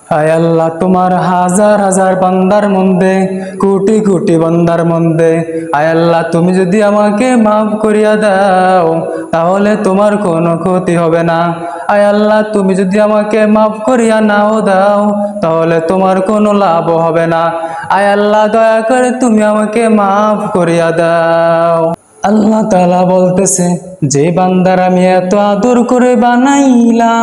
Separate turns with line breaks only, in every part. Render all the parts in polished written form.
আয় আল্লাহ, তোমার হাজার হাজার বান্দার মধ্যে, কোটি কোটি বান্দার মধ্যে আয় আল্লাহ, তুমি যদি আমাকে মাফ করিয়া দাও তাহলে তোমার কোনো ক্ষতি হবে না। আয় আল্লাহ, তুমি যদি আমাকে মাফ করিয়া নাও দাও তাহলে তোমার কোনো লাভ হবে না। আয় আল্লাহ, দয়া করে তুমি আমাকে মাফ করিয়া দাও। আল্লাহ তাআলা বলতেছে, যে বান্দার আমি এত আদর করে বানাইলাম,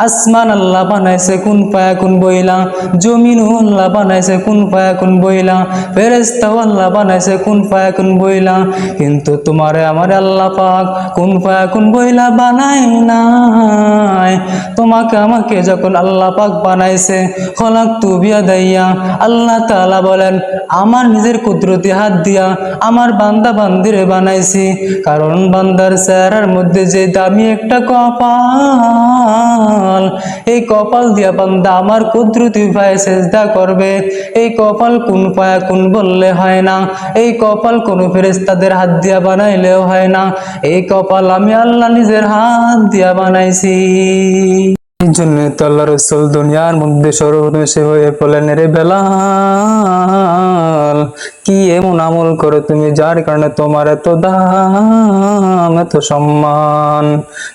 আসমান আল্লাহ বানাইছে কুন ফায়াকুন বইলা, জমিন আল্লাহ বানাইছে কুন ফায়াকুন বইলা, ফেরেশতাও আল্লাহ বানাইছে কুন ফায়াকুন বইলা, কিন্তু তোমারে আমার আল্লাহ পাক কুন ফায়াকুন বইলা বানাই নাই। তোমাকে আমাকে যখন আল্লাহ পাক বানাইছে খলাকতু বিয়াদাইয়া, আল্লাহ তাআলা বলেন আমার নিজের কুদরতি হাত দিয়া আমার বান্দা বান্দিরে বানাইছি। কারণ বান্দার চেহারার মধ্যে যে দামি একটা কপাল, এই কপাল দিয়া বান্দা আমার কুদরতি ভাই সেজদা করবে। এই কপাল কুন ফায়াকুন বললে হয় না, এই কপাল কোন ফেরেশতাদের হাত দিয়া বানাইলেও হয় না, এই কপাল আমি আল্লাহ নিজের হাত দিয়া বানাইছি। এই জন্য তো আল্লাহ রাসূল দুনিয়ার মধ্যে সর্বনেশে হয়ে বলেন, রে বেলাল, কি এমন আমল করো তুমি যার কারণে তোমার এত দাম, এত সম্মান?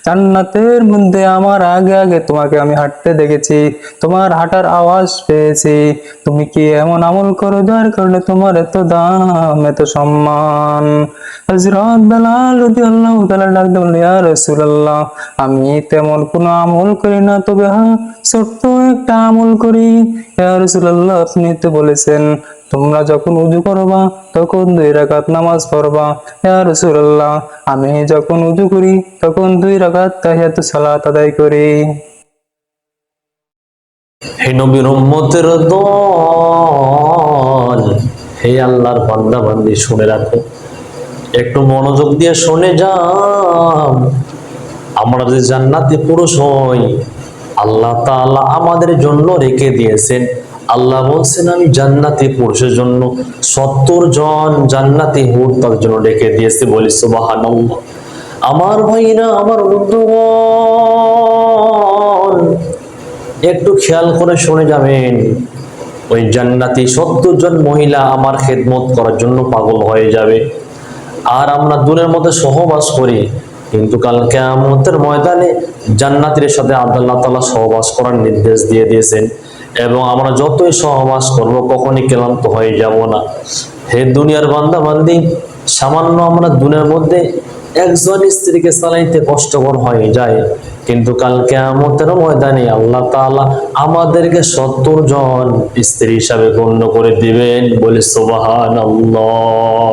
জান্নাতের মধ্যে আমার আগে আগে তোমাকে আমি হাঁটতে দেখেছি, তোমার হাঁটার আওয়াজ পেয়েছি। তুমি কি এমন আমল করো যার কারণে তোমার এত দাম, এত সম্মান? হযরত বেলাল রাদিয়াল্লাহু তাআলা ডাক দিলেন, ইয়া রাসূলুল্লাহ, আমি তেমন কোনো আমল করি না, তবে হ্যাঁ ছোট্ট একটা আমল করি। ইয়া রাসূলুল্লাহ, আপনি তো বলেছেন তোমরা যখন ওযু করবা তখন 2 রাকাত নামাজ পড়বা। ইয়া রাসূলুল্লাহ, আমি যখন ওযু করি তখন 2 রাকাত তাহিয়াতুস সালাত আদায় করি।
হে নবীর উম্মতের দল, হে আল্লাহর বান্দা বান্দি, শুনে রাখো, একটু মনোযোগ দিয়ে শুনে যাও। আমরা যে জান্নাতি পুরুষ হই, আল্লাহ তাআলা আমাদের জন্য রেখে দিয়েছেন। আল্লাহ বলছেন, আমি জান্নাতি পুরুষের জন্য 70 জন জান্নাতি হুর তার জন্য রেখে দিয়েছে। বলি সুবহানাল্লাহ। আমার ভাইরা, আমার বন্ধুগণ, একটু খেয়াল করে শুনে যাবেন। ওই জান্নাতি 70 জন মহিলা আমার খেদমত করার জন্য পাগল হয়ে যাবে। আর আমরা দুনের মধ্যে সহবাস করি, কিন্তু কাল কিয়ামতের ময়দানে জান্নাতীদের সাথে আল্লাহ তাআলা সহবাস করার নির্দেশ দিয়ে দিয়েছেন। এবং আমরা যতই সহবাস করব কখনই ক্লান্ত হয়ে যাব না। হে দুনিয়ার বান্দা বান্দি, সামান্য আমরা দুনিয়ার মধ্যে একজন স্ত্রীকে চালাইতে কষ্টকর হয়ে যায়, কিন্তু কাল কিয়ামতের ময়দানে আল্লাহ তাআলা আমাদেরকে 70 জন স্ত্রী হিসাবে গণ্য করে দিবেন। বলে সুবহানাল্লাহ।